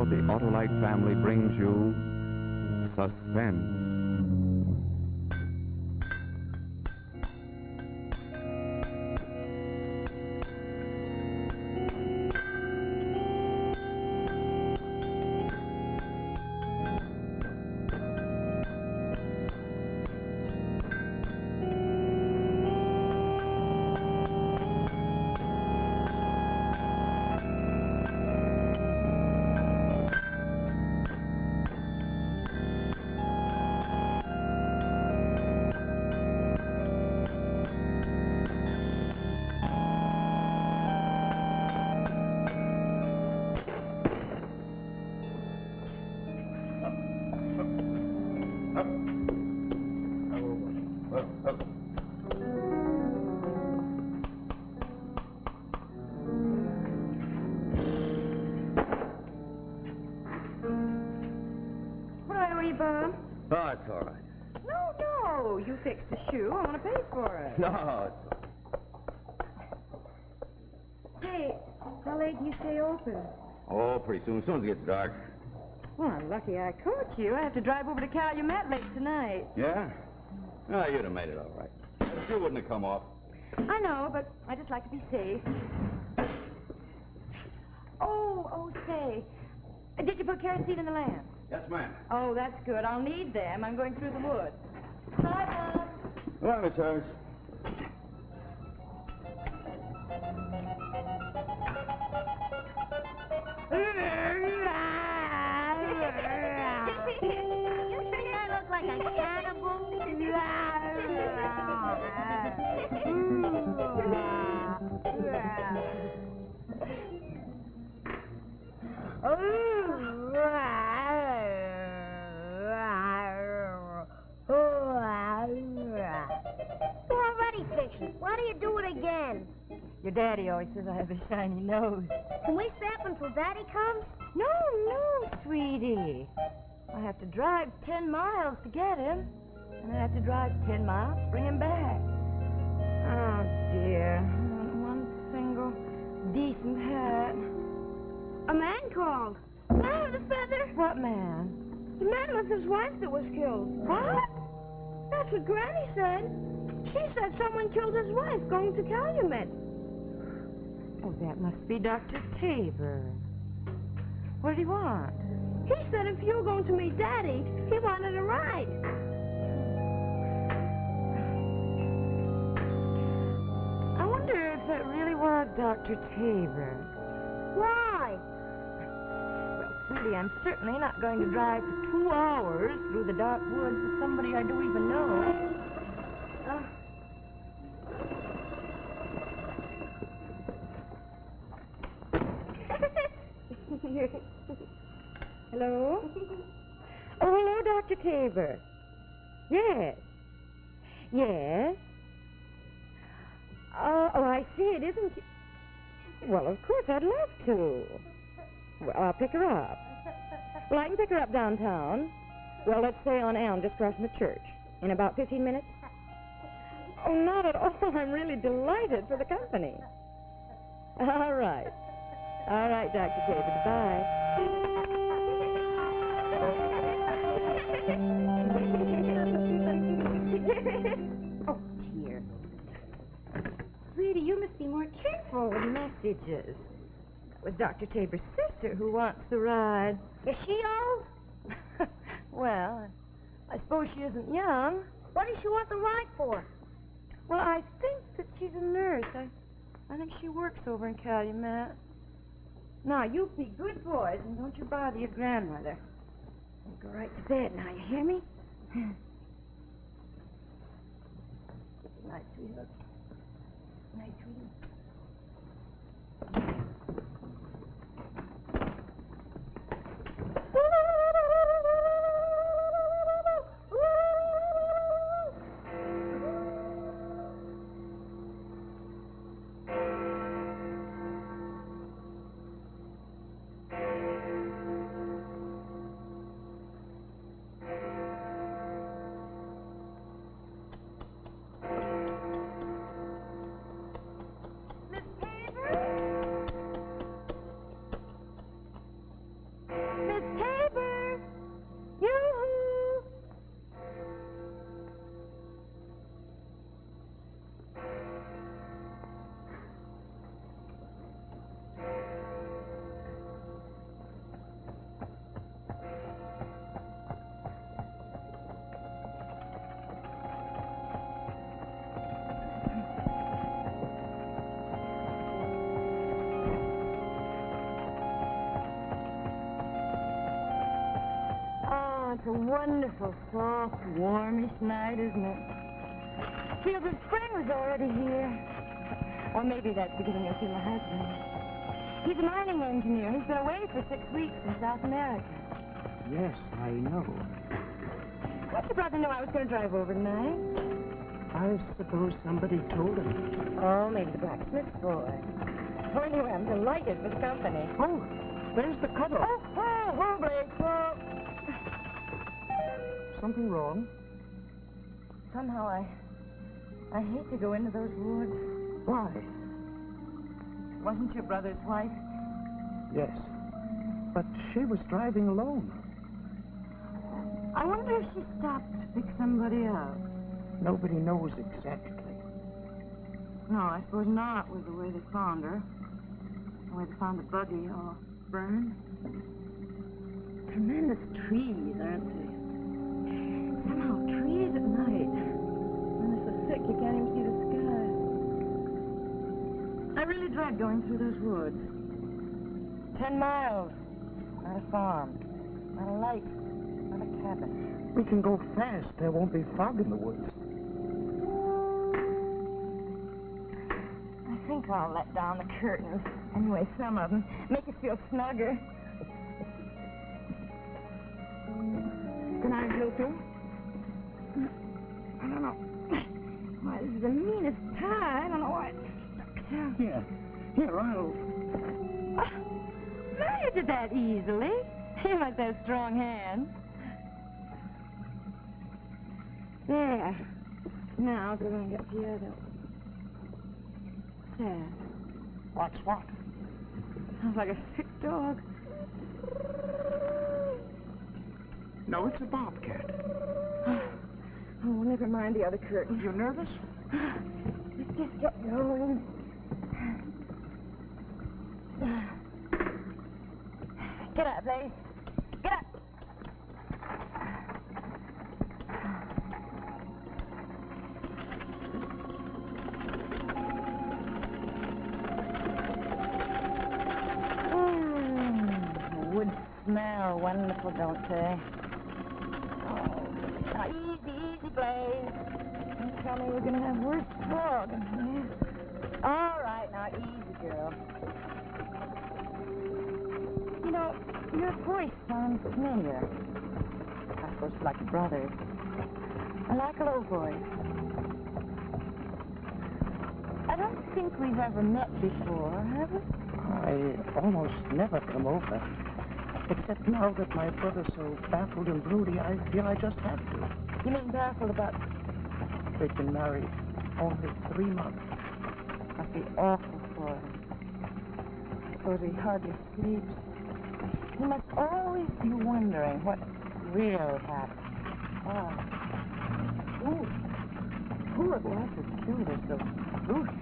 now the Autolite family brings you Suspense. Bob? Oh, it's all right. No, you fixed the shoe. I want to pay for it. No, Hey, how late do you stay open? oh, pretty soon. As soon as it gets dark. Well, I'm lucky I caught you. I have to drive over to Calumet late tonight. Yeah? Oh, you'd have made it all right. The shoe wouldn't have come off. I know, but I just like to be safe. Oh, say, did you put kerosene in the lamp? Yes, ma'am. Oh, that's good. I'll need them. I'm going through the woods. Bye, Bob. All right, Miss Harris. You think I look like a cannibal? You already fixed it. Why do you do it again? Your daddy always says I have a shiny nose. Can we stay up until Daddy comes? No, sweetie. I have to drive 10 miles to get him, and I have to drive 10 miles to bring him back. Oh, dear. One single decent hat. A man called. Man with a feather. What man? The man with his wife that was killed. What? That's what Granny said. She said someone killed his wife going to Calumet. Oh, that must be Dr. Tabor. What did he want? He said if you were going to meet Daddy, he wanted a ride. I wonder if that really was Dr. Tabor. Why? Well, sweetie, I'm certainly not going to drive for 2 hours through the dark woods with somebody I don't even know. Hello? Oh, hello, Dr. Tabor. Yes. Yes? Oh, I see. It isn't... Well, of course, I'd love to. Well, I'll pick her up. Well, I can pick her up downtown. Well, let's say on Elm, just across from the church. In about 15 minutes? Oh, not at all. I'm really delighted for the company. All right. All right, Dr. Tabor. Bye. Oh, dear. Sweetie, you must be more careful with messages. It was Dr. Tabor's sister who wants the ride. Is she old? Well, I suppose she isn't young. What does she want the ride for? Well, I think that she's a nurse. I think she works over in Calumet. Now, you be good boys, and don't you bother your grandmother. Go right to bed now, you hear me? Good night, sweetheart. Good night, sweetie. It's a wonderful, soft, warmish night, isn't it? Feels as spring was already here. Or maybe that's because I'm going to see my husband. He's a mining engineer. He's been away for 6 weeks in South America. Yes, I know. How'd your brother know I was going to drive over tonight? I suppose somebody told him. Oh, maybe the blacksmith's boy. Oh, anyway, I'm delighted for the company. Oh, there's the cutoff. Oh, Blake, oh. Something wrong? Somehow I hate to go into those woods. Why? Wasn't your brother's wife? Yes, but she was driving alone. I wonder if she stopped to pick somebody up. Nobody knows exactly. No, I suppose not, with the way they found her. The way they found the buggy all burned. Tremendous trees, aren't they? Somehow, trees at night. And they're so thick you can't even see the sky. I really dread going through those woods. 10 miles. Not a farm. Not a light. Not a cabin. We can go fast. There won't be fog in the woods. I think I'll let down the curtains. Anyway, some of them. Make us feel snugger. Can I help you? I don't know. Why, this is the meanest tie. I don't know why it's stuck so. Here, I'll... Now you did that easily. You must have strong hands. There. Now I'll go and get the other. Sad. What's what? Sounds like a sick dog. No, it's a bobcat. Oh, never mind the other curtain. You nervous? Let's just get going. Get up, Blaze. Get up. Woods smell wonderful, don't they? Oh, now easy, Blaze. Don't tell me we're going to have worse fog in here. All right, now easy, girl. You know, your voice sounds familiar. I suppose it's like your brother's. I like a low voice. I don't think we've ever met before, have we? I almost never come over. Except now that my brother's so baffled and broody, I feel I just have to. You mean baffled about... They've been married only 3 months. Must be awful for him. I suppose he hardly sleeps. He must always be wondering what really happened. Oh. Ooh. Who it was that killed her so brutally?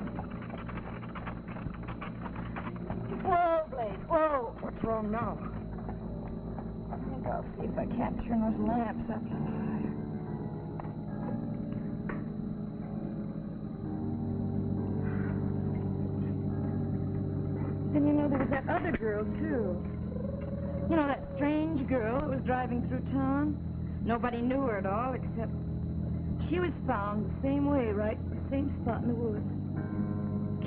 Whoa, Blaze, whoa! What's wrong now? I think I'll see if I can't turn those lamps up to the fire. Then you know there was that other girl, too. You know, that strange girl that was driving through town? Nobody knew her at all, except she was found the same way, right at the same spot in the woods.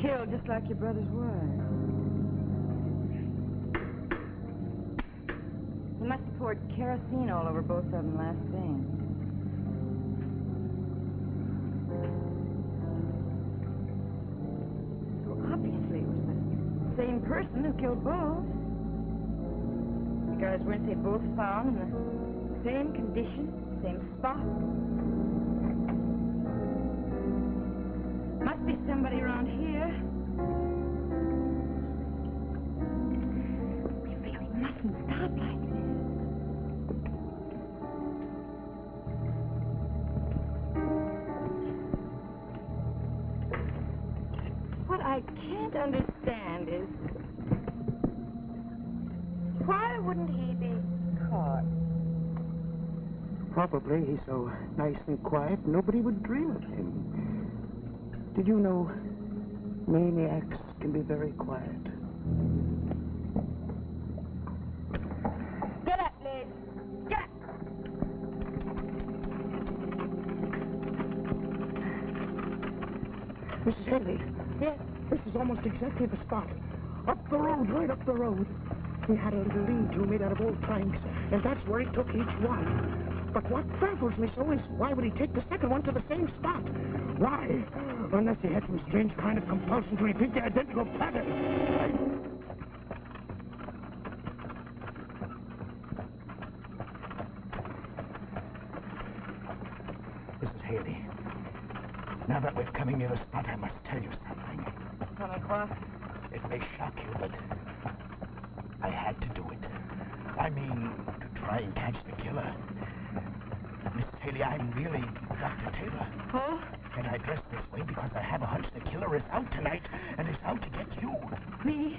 Killed just like your brother's wife. He must have poured kerosene all over both of them last thing. So obviously it was the same person who killed both. Because weren't they both found in the same condition, same spot? Must be somebody around here. We really mustn't stop like this. What I can't understand is, why wouldn't he be caught? Probably he's so nice and quiet, nobody would dream of him. Did you know maniacs can be very quiet? Get up, Liz. Get up. Mrs. Haley. Yes? This is almost exactly the spot. Up the road, right up the road. He had a little lean-to made out of old planks, and that's where he took each one. But what baffles me so is why would he take the second one to the same spot? Why? Unless he had some strange kind of compulsion to repeat the identical pattern. Mrs. Haley, now that we're coming near the spot, I must tell you something. Tell me what? It may shock you, but I had to do it. I mean, to try and catch the killer. Mrs. Haley, I'm really Dr. Taylor. Oh? And I dressed this way because I have a hunch the killer is out tonight and is out to get you. Me?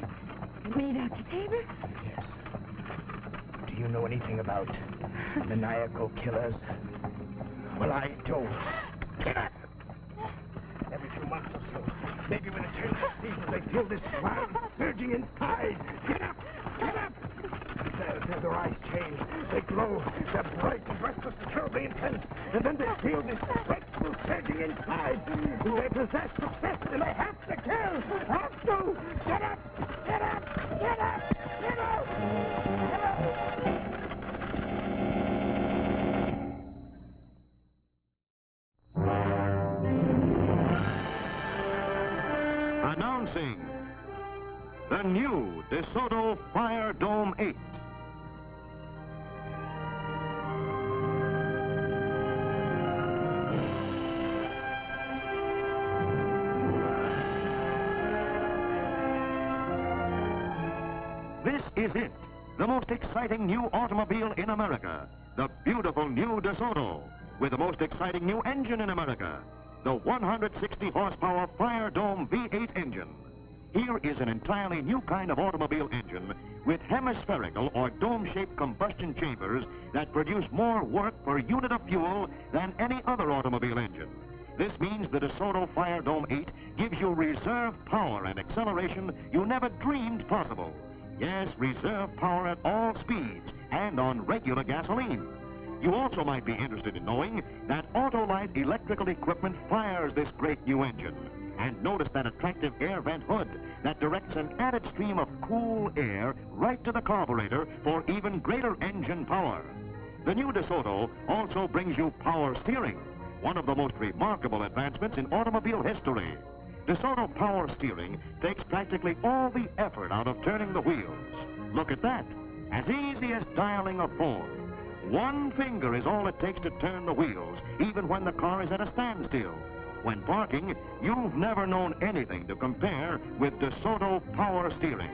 Me, Dr. Tabor? Yes. Do you know anything about maniacal killers? Well, I do. Get up! Every few months or so, maybe when it turns the season, they feel this wild surging inside. Get up! Get up! Their eyes change. They glow. They're bright and restless and terribly intense. And then they feel this dreadful surging inside. They're possessed, obsessed, and they have to kill. Have to! Get up! Get up! Get up! Get up! Get up! Announcing the new DeSoto Fire Dome 8. This is it, the most exciting new automobile in America, the beautiful new DeSoto, with the most exciting new engine in America, the 160 horsepower Fire Dome V8 engine. Here is an entirely new kind of automobile engine with hemispherical or dome-shaped combustion chambers that produce more work per unit of fuel than any other automobile engine. This means the DeSoto Fire Dome 8 gives you reserve power and acceleration you never dreamed possible. Yes, reserve power at all speeds and on regular gasoline. You also might be interested in knowing that Autolite electrical equipment fires this great new engine. And notice that attractive air vent hood that directs an added stream of cool air right to the carburetor for even greater engine power. The new DeSoto also brings you power steering, one of the most remarkable advancements in automobile history. DeSoto power steering takes practically all the effort out of turning the wheels. Look at that, as easy as dialing a phone. One finger is all it takes to turn the wheels, even when the car is at a standstill. When parking, you've never known anything to compare with DeSoto power steering.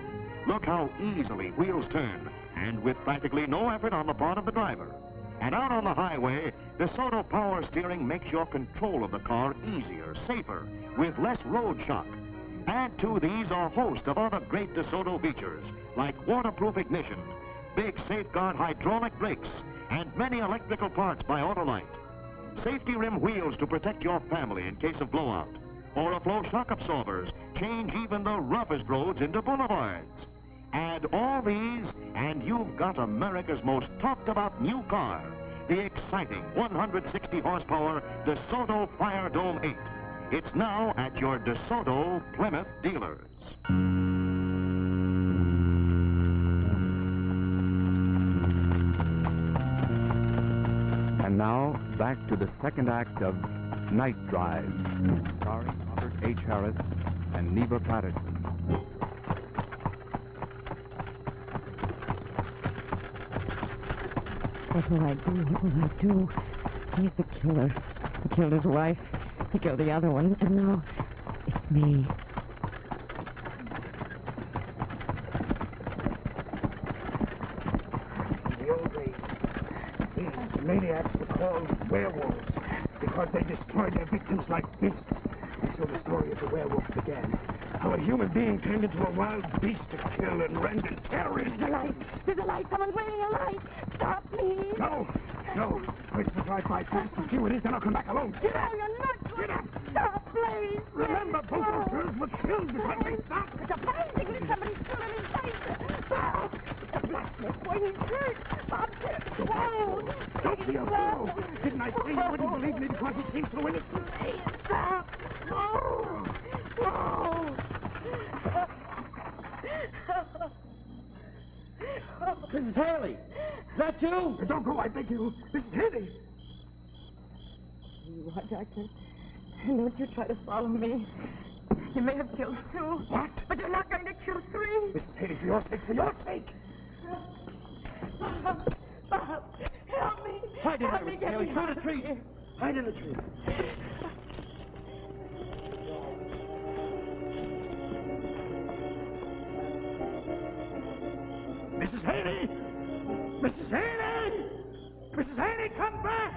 Look how easily wheels turn, and with practically no effort on the part of the driver. And out on the highway, DeSoto power steering makes your control of the car easier, safer, with less road shock. Add to these a host of other great DeSoto features, like waterproof ignition, big safeguard hydraulic brakes, and many electrical parts by Autolite. Safety rim wheels to protect your family in case of blowout. Or flow shock absorbers change even the roughest roads into boulevards. Add all these, and you've got America's most talked about new car, the exciting 160 horsepower DeSoto Fire Dome 8. It's now at your DeSoto Plymouth dealers. And now, back to the second act of Night Drive, starring Robert H. Harris and Neva Patterson. What will I do? What will I do? He's the killer. He killed his wife. He killed the other one. And now it's me. In the old days, these maniacs were called werewolves because they destroyed their victims like beasts. And so the story of the werewolf began. How a human being turned into a wild beast to kill and rend and terrorize. There's a light. There's a light. Someone's waving a light. Stop, please. No, no. First we'll drive by fast to see what it is, then I'll come back alone. Get out, you're nuts. Get up. Stop, please. Remember, both those girls were killed because they stopped. It's amazing. Somebody's still in his face. Stop. It's a blacksmith. Boy, he's hurt. Bob, whoa. Don't be a fool. Didn't I say you wouldn't believe me because he seems so innocent? Stop. Oh. Mrs. Haley! Is that you? Don't go, I beg you. Mrs. Haley! You are, Doctor. And don't you try to follow me. You may have killed 2. What? But you're not going to kill 3. Mrs. Haley, for your sake, for your sake! Bob, help me. Hide in there, Help me Mrs. get Haley. me Through out the of tree. here. Hide in the tree. Mrs. Haley! Mrs. Haley! Mrs. Haley, come back!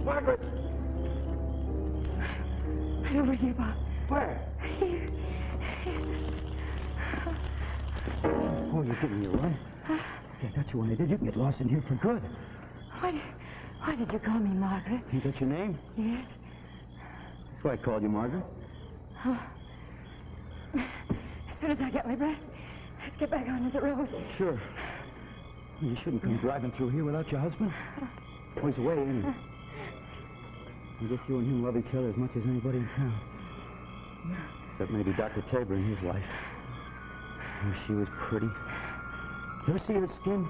Margaret! Right over here, Bob. Where? Here. Oh, you're giving me a run. I got you when I did. You can get lost in here for good. Why did you call me Margaret? You got your name? Yes. That's why I called you Margaret. Oh. As soon as I get my breath, let's get back onto the road. Sure. You shouldn't come driving through here without your husband. Oh, he's away, isn't he? I guess you and him love each other as much as anybody in town. Except maybe Dr. Tabor and his wife. Oh, she was pretty. You ever see her skin?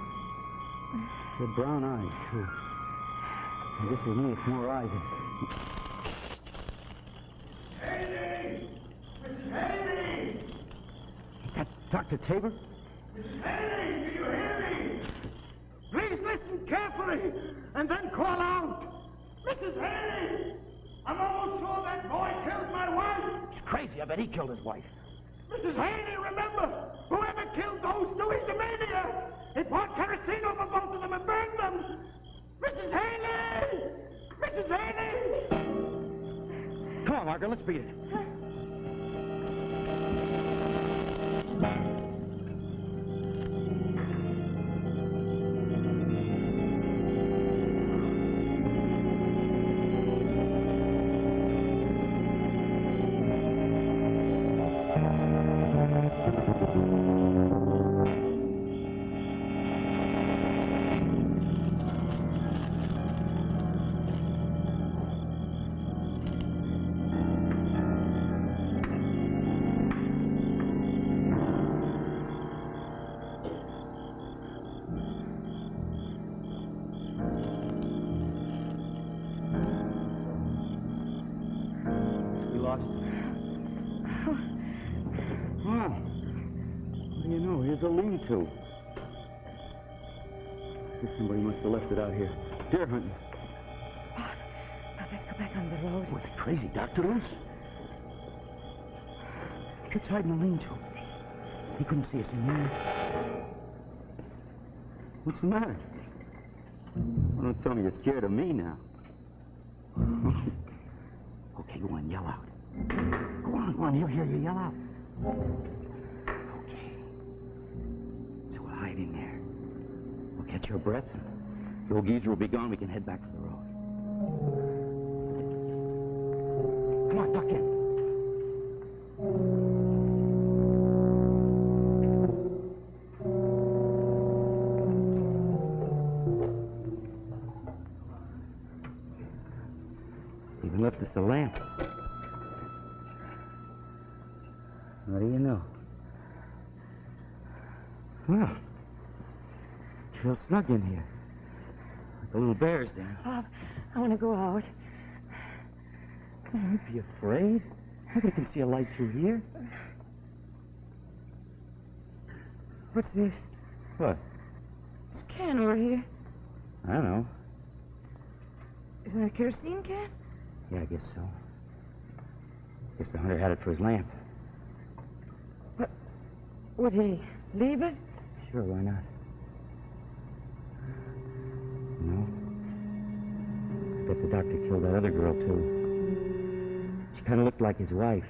She had brown eyes, too. I guess with me, it's more eyes than... Haley! Mrs. Haley! Is that Dr. Tabor? Mrs. Haley, do you hear me? Please listen carefully, and then call out. Mrs. Haley! I'm almost sure that boy killed my wife. He's crazy. I bet he killed his wife. Mrs. Haley, remember, whoever killed those 2 is the maniac. He poured kerosene over both of them and burned them. Mrs. Haley! Mrs. Haley! Come on, Margaret, let's beat it. Here's a lean-to. Guess somebody must have left it out here. Deer hunting. Now let's go back on the road. What, the crazy Dr. Loose? Let's hide in the lean-to. He couldn't see us in here. What's the matter? Well, don't tell me you're scared of me now. Okay, go on, yell out. Go on, he'll hear you yell out. Okay. So we'll hide in there. We'll catch your breath. The old geezer will be gone. We can head back to the road. Come on, duck in. Even left us a lamp. What do you know? Well, feels snug in here. Like the little bears there. Bob, I want to go out. Don't be afraid. Nobody can see a light through here. What's this? What? This can over here. I don't know. Isn't it a kerosene can? Yeah, I guess so. Guess the hunter had it for his lamp. Would he leave it? Sure, why not? No? I bet the doctor killed that other girl, too. She kind of looked like his wife.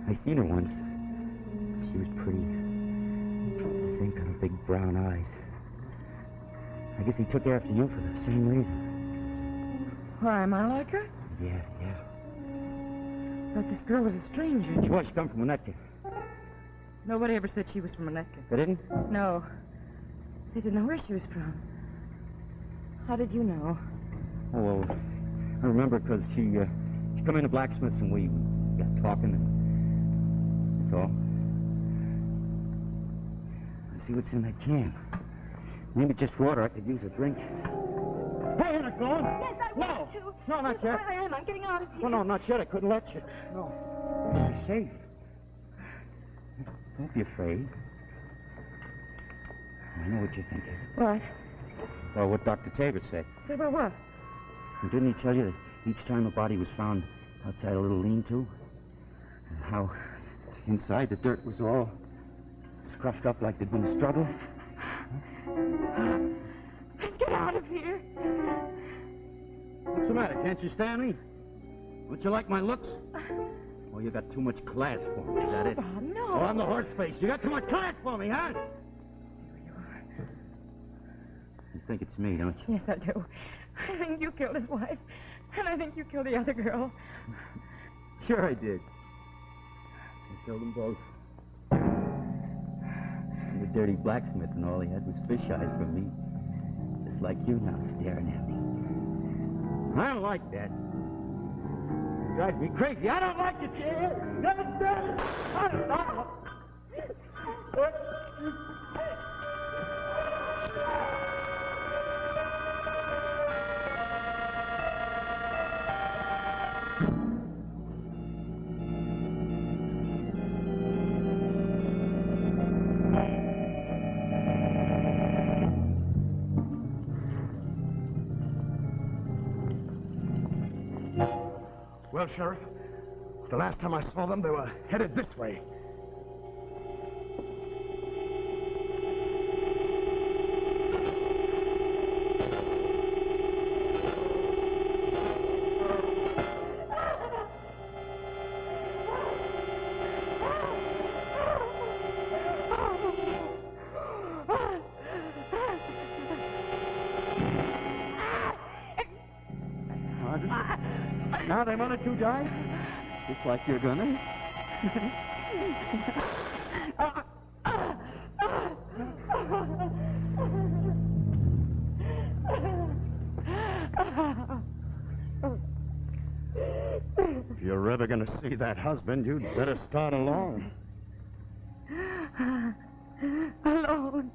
I seen her once. She was pretty. The same kind of big brown eyes. I guess he took after you for the same reason. Why, am I like her? Yeah. Thought this girl was a stranger. She was. She come from Winnetka. Nobody ever said she was from Winnetka. They didn't? No. They didn't know where she was from. How did you know? Oh, well, I remember because she come into Blacksmith's and we got talking and that's all. Let's see what's in that can. Maybe just water. I could use a drink. Hey, you're not going? Yes, I want to. No, not yet. I am. I'm getting out of here. Oh, no, not yet. I couldn't let you. No. You're safe. Don't be afraid. I know what you're thinking. What? Well, what Dr. Tabor said. Say about what? And didn't he tell you that each time a body was found outside a little lean-to, and how inside the dirt was all scruffed up like there'd been a struggle? Let's get out of here. What's the matter? Can't you stand me? Don't you like my looks? Oh, you got too much class for me, is that it? Oh, no. Oh, I'm the horse face. You got too much class for me, huh? You think it's me, don't you? Yes, I do. I think you killed his wife, and I think you killed the other girl. Sure I did. I killed them both. And the dirty blacksmith, and all he had was fish eyes for me. Just like you now, staring at me. I don't like that. It drives me crazy. I don't like it, you. Never done it. I don't know. Well, Sheriff, the last time I saw them, they were headed this way. Now they wanted to die? Just like you're gonna? If you're ever gonna see that husband, you'd better start along. Alone.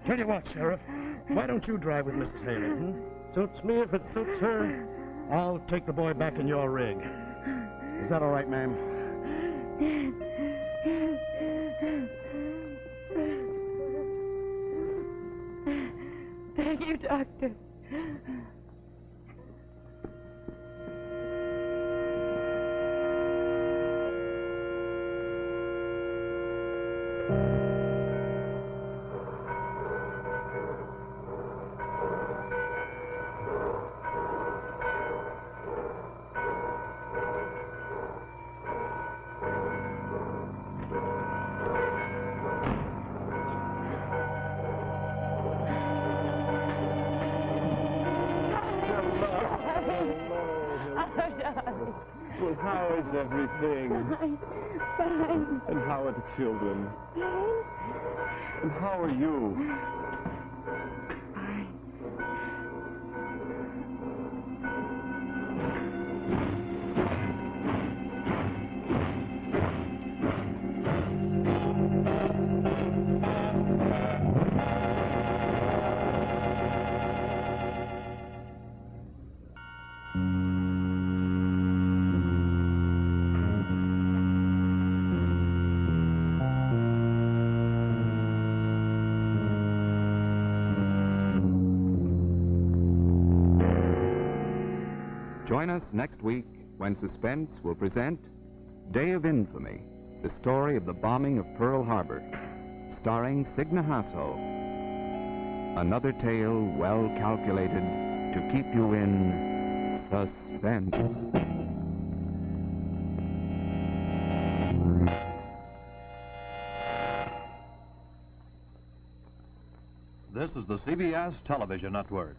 Tell you what, Sheriff, why don't you drive with Mrs. Haley? Suits me if it suits her. I'll take the boy back in your rig. Is that all right, ma'am? Thank you, Doctor. Well, how is everything? Fine. And how are the children? And how are you? Join us next week when Suspense will present Day of Infamy, the story of the bombing of Pearl Harbor, starring Signe Hasso. Another tale well calculated to keep you in suspense. This is the CBS Television Network.